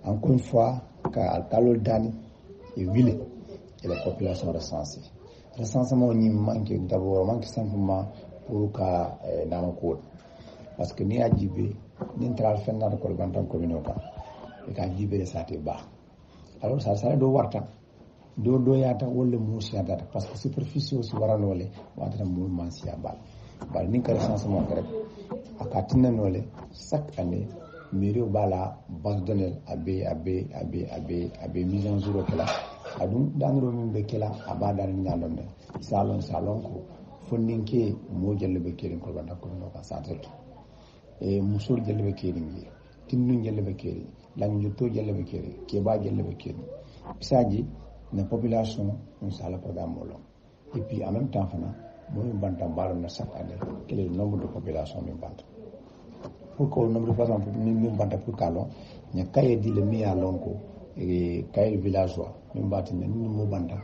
encore une fois ka alkalo dani et wile et la population recensée recensement ni manque d'abord manque simplement pour ka nanako parce que ni ajibe ni tral fenna ko bantam communautaire e ka jibe sate ba alors ça do warta do yata wala musi yata parce que superficie aussi waranole wata mo mansia bal ni ka recensement rek akatina nole chaque année mairie bala base de données abe mise en jour kala adum danro min be kala abada ni nyalon salon ko fonninke mo jelle be kelen ko banda ko no ka santel e musul jelle be kelen gi tinnu jelle be kelen lan to jelle be kelen ke ba jelle be kelen saji na population on sala programme lo et puis en même temps fana mo banta balo na chaque année quel est le nombre de population min banta pour que nombre de personnes min banta pour kalon nya kaye di le mi ya lonko e kaye villageois min batine ni mo banta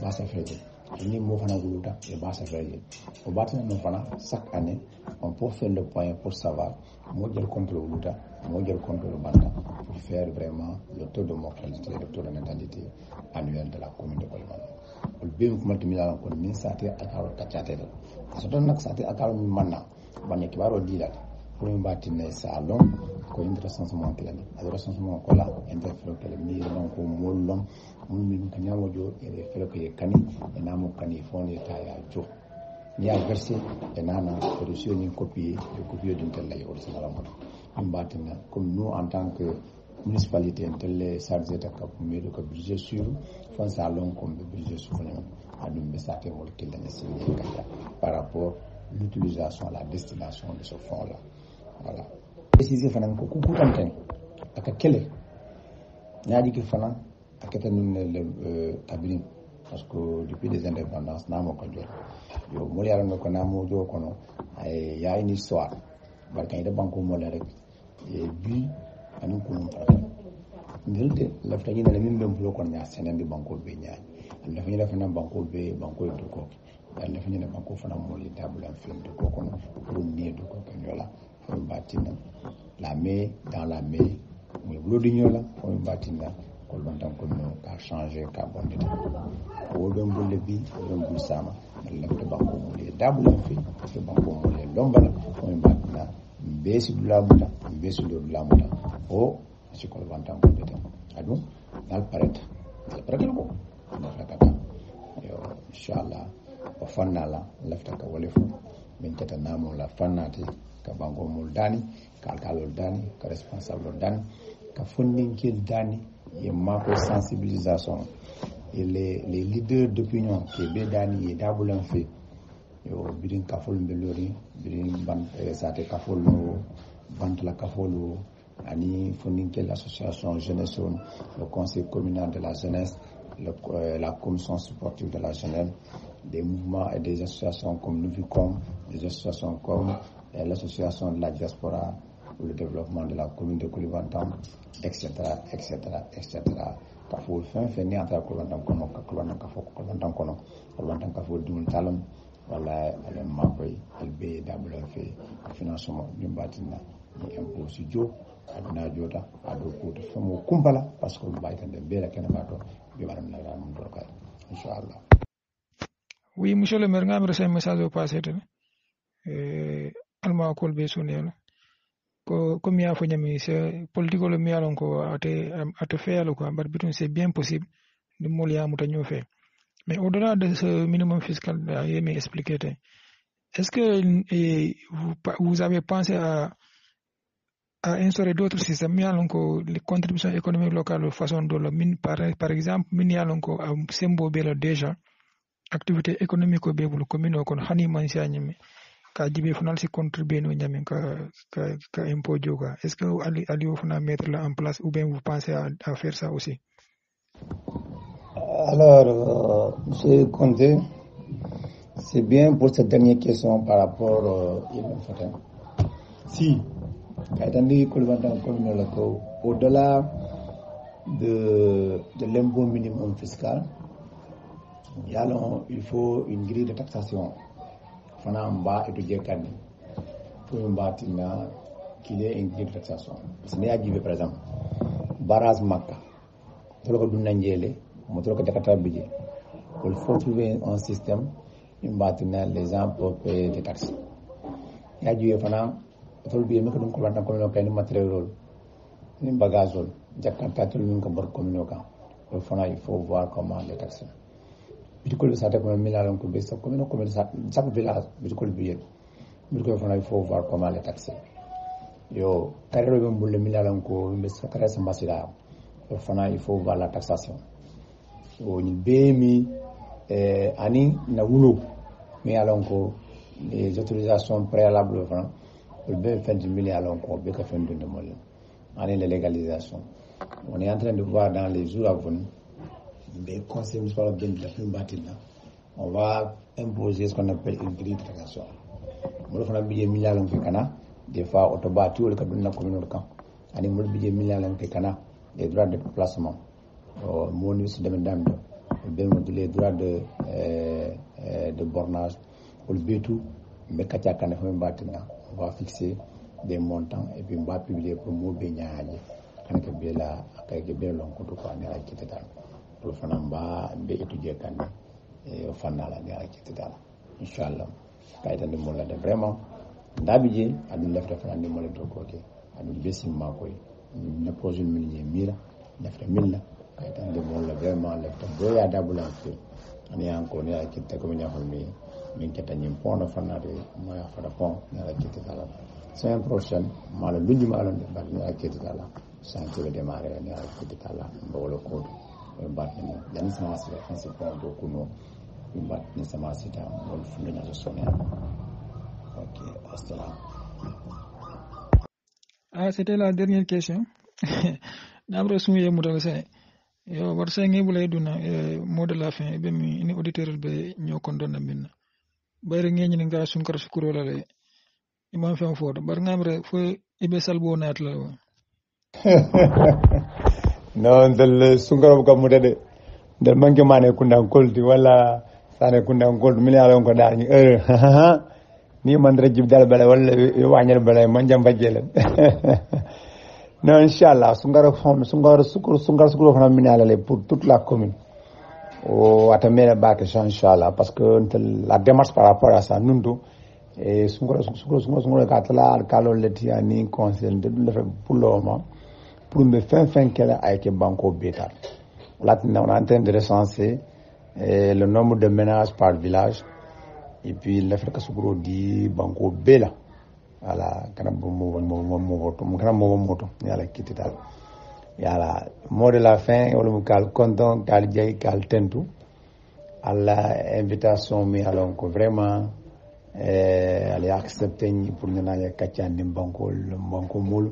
ba sa fete ni mo fana guluta e ba sa fete o batine no fana chaque année on peut faire le point pour savoir mo jël contrôle guluta mo jël contrôle banta pour faire vraiment le taux de mortalité le taux de natalité annuel de la commune de Colmano le bien ko malti mi la ko min sate akaro kacate so don nak sate akaro mi manna banne kibaro dilal pour une bâtiment salon ko une recensement kelani ado recensement ko la interfere kele mi non ko mollom mun min kanyamo jo e fere ko kani e namo kani foni ta ya jo ni a versé e nana solution ni copier de copier d'une telle lay original mo une bâtiment comme nous en tant que municipalité telle chargé de cap mais de budget sur fon salon comme budget sur fon adum be saté mo kelani c'est par rapport l'utilisation, la destination de ce fonds-là. Voilà. Préciser fanan ko ku kutanten aka kele ñaaji ki fanan akata nun le cabinet parce que depuis les indépendances na mo ko jot yo mo yara ko na mo jo kono ay ya une histoire barkay de banko mo la rek e bi anu ko mon fara ndelde la fta ñina le min dem flo kon ñaa senandi banko be ñaa la fa ñina fanan banko be banko to ko la fa ñina banko fanan mo li table en film de ko kono pour nier de ko kanyola bâtiment la main dans la main mais bleu d'ignola on bâtiment ko longtemps ko no ka changer ka bonde o don bulle bi o don bul sama la to banko mo le dabul fi to banko mo le lombala on bâtiment besi dulamuta besi dulamuta o ci ko longtemps ko de adu dal pareta ko na kata yo inshallah o fannala lafta ka wale fu min tata namo la fannati ka bango mul dani ka alkalol dani ka responsable dani ka fonninkel dani et ma sensibilisation et les leaders d'opinion qui be dani et dabulan fait yo bidin kafol mbelori bidin ban sate kafol no bant la kafolo ani fonninkel l'association jeunesse le conseil communal de la jeunesse la commission sportive de la jeunesse des mouvements et des associations comme Nuvicom, des associations comme l'association de la diaspora pour le développement de la commune de Koulibantam, etc. Kafo fin ni atra Koulibantam kono Koulibantam kafo dum talam wala ale makoy albe dabula fe financement du bâtiment ni impôt si jo aduna jota ado ko to famo kumbala parce que bayta de bela kana bato bi waram na ram do ka inshallah. Oui, monsieur le maire, ngam reçu un message au passé alma ko be sunel ko comme ya fanyami c'est politique le mi alon ko ate fait alors quoi but c'est bien possible de molia mutanyo fait mais au-delà de ce minimum fiscal il m'a expliqué est-ce que vous avez pensé à instaurer d'autres systèmes mi alon ko les contributions économiques locales de façon de le min par exemple min alon ko sembo be déjà activité économique ko be bul commune ko hani man sianyami ka jibe fanal si contribuer no nyami ka impôt joga est-ce que ali fana mettre là en place ou bien vous pensez à faire ça aussi? Alors monsieur Conté, c'est bien pour cette dernière question par rapport si au-delà de l'impôt minimum fiscal, il faut une grille de taxation. Fana mba étudier kani pour mbatina qu'il y ait une grille de taxation. Parce que n'y par exemple barrage Makka, tout le monde n'engele, moto le Jakarta budget. Il faut trouver un système mbatina les gens pour payer des taxes. Y a du fana tout le bien que nous collons comme le matériel, ni bagage, Jakarta tout le monde comme communoka. Le fana il faut voir comment les taxes. Bitcoin ça comme milliard ko be ça comme ça chaque village bitcoin billet bitcoin fana il faut voir comment les taxer yo carré be mbul milliard ko be ça carré ça masira fana il faut voir la taxation so ni be mi ani na wulo mais alon ko les autorisations préalables fana le be 20 milliards alon ko be ka fin de mol ani la légalisation on est en train de voir dans les jours à venir des conseils municipaux de la bâtiment, on va imposer ce qu'on appelle une grille de taxation. Nous avons un billet milliard en Ghana, des fois autobati wol ka dunna commune kan ani mul bije million ke kana les droits de déplacement mo ni su dem damdo be mo les droits de bornage wol betu me kacha kana fa mbatina on va fixer des montants et puis on va publier pour mo be nyaaje kan ke be la kay ke be lon ko to ko ne akite dal pour fana mba be étudier kan e fanna la ne akite dal inshallah kayta ni mo la de vraiment ndabije adu lefta fana ni mo la to ko ke adu besim ma koy na projet mini mira lefta milla kayta ni mo la vraiment lefta boya dabula fi ani anko ne akite ko nya mi min keta nyim pono fana de mo ya fada pon ne akite dal semaine prochaine mala lunju mala de bar ne akite dal santé le démarrer ne akite dal mbolo ko bat ni dan sama se fansi pon do kuno bat ni sama sita wol funde na sone ok assalam. C'était la dernière question. N'abro souye mutal se yo war se ngi bulay duna mot de la fin be mi ni auditeur be ñokon don na min bayre ngi ni nga sun kar sukuro la le imam fam fodo bar ngamre fo ibe salbo nat la non del sungaro ko mu de del manke mane kundan kolti wala sane kundan gold mi ala ko daal ni ni man rajib dal bala wala wañal bala man jam bajjele non inchallah sungaro sukuro fana mi ala le pour toute la commune o atamela bak inchallah parce que la démarche par rapport à ça nundo et sungaro ka tala kalo leti ani conseil de le pour le moment pour me fin qu'elle a été banco bêta. Là, on est en train de recenser le nombre de ménages par village. Et puis, l'Afrique Soukro dit banco bela. Voilà, quand mot de la fin, on est content, cal jay, cal tentu. À la invitation, mais alors vraiment, elle est acceptée pour nous aller à banco moule.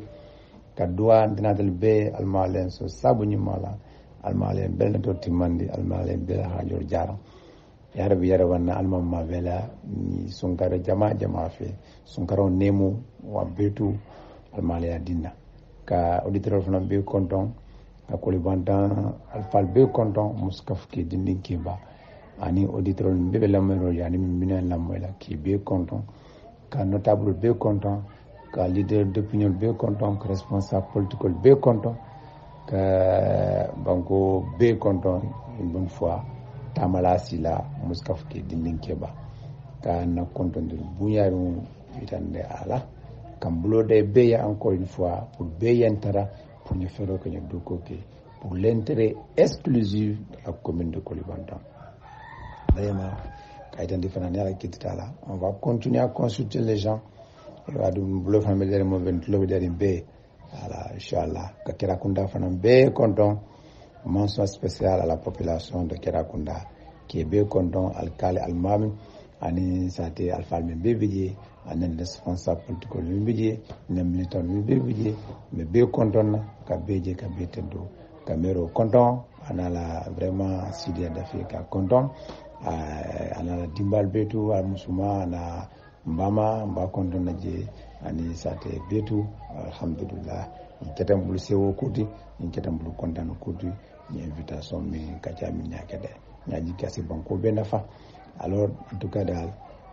Kadua dinatal be almalen so sabu nyimala almalen belna to timandi almalen be hajor jara yarabi yarabanna almamma vela ni sunkara jama fe sunkaro nemu wa betu almalen dinna ka auditeur fana be content ka kolibantan alfal be content muskaf ke dindin kiba ani auditeur be lamero yani minen lamoyla ki be content ka notable be content ka leader d'opinion be content, ka responsable politique be content, ka banko be content une bonne fois tamala sila muskaf ke diminkeba ka na content de bunyaru itande ala kambulo de be ya encore une fois pour be yantara pour ñu faire que ñu doko ke pour l'intérêt exclusif de la commune de Koulibantang. Vraiment kaitande fanane ala kitala on va continuer à consulter les gens wadum bulo fana be dere mo ben tulo be dere be ala inchallah ka Kerakunda fana be content mention spéciale à la population de Kerakunda qui est be content alkali almami ani sate alfalme be beje anen responsable politique be beje ne militant be beje me be content ka beje ka betendo camero content anala vraiment Sidia d'Afrique content anala dimbal betu al musuma ana mbama mba kondo naje ani sate betu alhamdulillah ni ketam bulu sewo kuti ni ketam bulu kontano kuti ni invitation mi kacha mi nyakede nyaji kasi banko be nafa alors en tout cas dal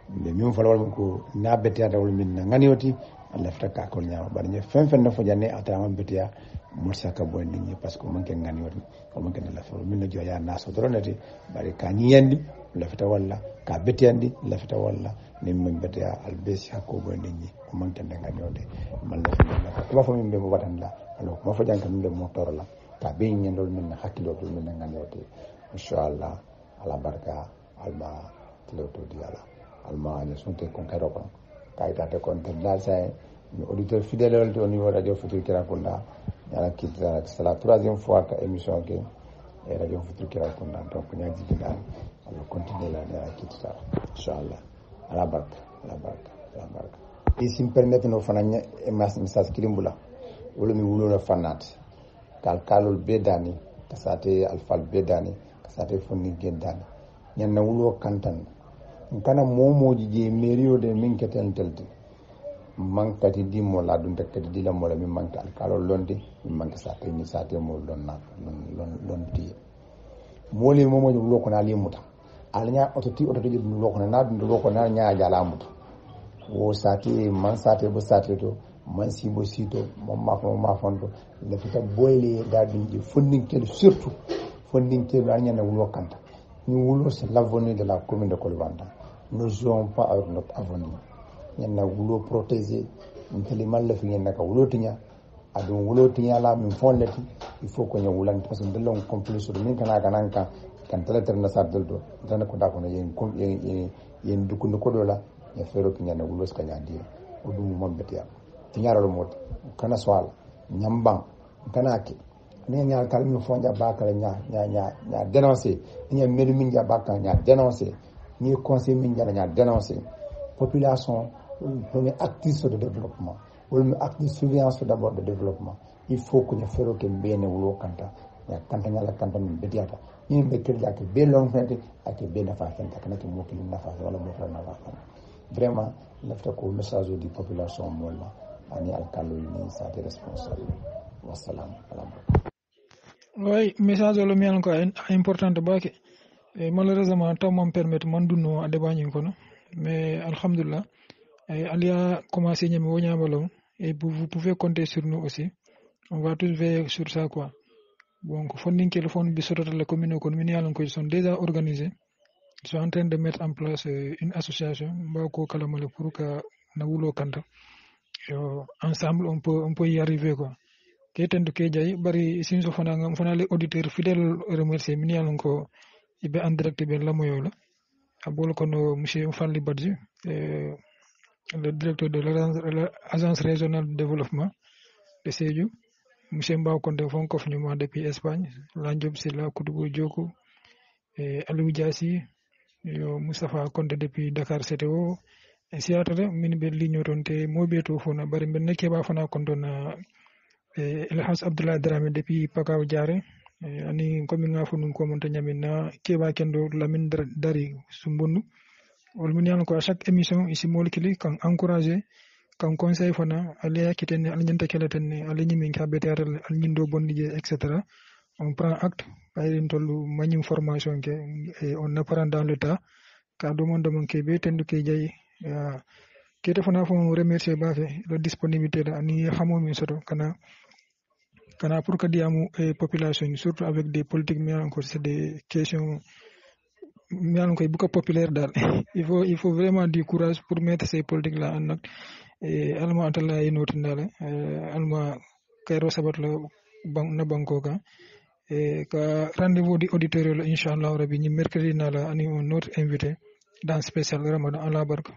be mi falawol ko na betia dawol min na ngani yoti Allah fata ko nyaama bar ni fen na fo janne atama betia mursa ka boy nit ñi parce que man ken ngani yoti ko man ken la fo min na joya na so dronati bari ka ñiyandi la fata walla ka betiandi la fata walla ni min betia albesi hakko boy nit ñi ko man ken ngani yoti man la fata ko fo min be mo watan la alors ko fo janka min be mo torla ka be ñendol min na hakkilo to min ngani yoti inshallah ala barka alma tiloto diala alma ne sonte kon karo kon kayta te kon te dal say ni auditeur fidèle au niveau radio Futur Kerakunda yala kita c'est la troisième fois que émission ke radio Futur Kerakunda donc ñaji dal on continue la kita inshallah ala barka isim permettre no fananya e message kilimbula wala mi wulo na fanat kalkalul bedani kasate alfal bedani kasate fonni gedani nyanna wulo kantan kana momoji je mairie de min keten telte mankati di mo la dun takati di la mo la mi manka alkalo londe mi manka sa te ni sa te mo lon na lon ti moli mo mo lo ko na li muta alnya oto di lo ko na dun lo ko na nya jala muta wo sa te man sa te bo sa te to man si bo sito mo ma fondo le fita boyle da dun di funding tel surtout funding tel anya na wulo kanta ni wulo c'est l'avenir de la commune de Kolbanda. Nous jouons pas avec notre avenir. Il y a wulo protéger nteli mal fi ngeen naka wulo tinya adun wulo tinya la min fon leti il faut ko nyawulan parce que delon complexe de min kana kananka kan tele na sadel do dana ko da ko yen dukku ko do la ya fero ki nyana wulo ska nyandi odum mo betia tinya ro mot kana swal nyambang kana ki ne nya kal mi fonja bakala nya dénoncer nya medu min ja bakala nya dénoncer ni conseil min ja nya dénoncer population premier actrice de développement ou actrice surveillance d'abord de développement il faut que ñu fero ke bene wulo kanta ya kanta nyala kanta min betiata ni be kirja ke be long fete ak be na fa fente kana ke mo ke na fa wala mo fa na fa vraiment lafta ko message di population molla ani alkalo ni sa te responsable wassalam ala. Oui, message le mien ko important bake malheureusement taw mom permettre man dunno ade bañi ko no mais alhamdulillah alia commencé ñami woñamalo et vous pouvez compter sur nous aussi on va tous veiller sur ça quoi donc funding le fond bi sototal la commune ko min yalon ko sont déjà organisés ils sont en train de mettre en place une association bako kalamale pour que na wulo kanta ensemble on peut y arriver quoi ketendu ke jay bari sin so fana ngam fana les auditeurs fidèles remercier min yalon ko ibe en direct be la moyo la abol ko no monsieur Falli Badji le directeur de l'agence régionale de développement de Sédhiou monsieur Mbaw Konté fonkof ñuma depuis Espagne la Diop Sila Koudou Diokou et Aliou Diassi yo Moustapha Konté depuis Dakar CTO e siatata min be ligno ton te mobeto fona bari ben nekke ba fana kon don El Hadj Abdoulaye Dramé depuis Pakaw Diaré ani komi nga fonu ko monta nyamina keba kendo Lamine Dari Sumbunu wol min yan ko à chaque émission ici molkili kan encourager kan conseil fana ali kitene al nyanta keleten ali nyimi ka beteral al nyindo bonni etc. On prend acte par tollu manim formation ke et on apprend dans le tas ka do mon ke be tendu ke jay kete fana fo remercier ba fe la disponibilité da ani xamo mi soto kana pour que diamu population surtout avec des politiques mais encore c'est des questions mais encore beaucoup populaire dal il faut vraiment du courage pour mettre ces politiques là en acte et alma atala inotindale alma kayro sabat la na banko ka et ka rendez-vous di auditeur inchallah rabbi ni mercredi na la ani un autre invité dans spécial ramadan à la barka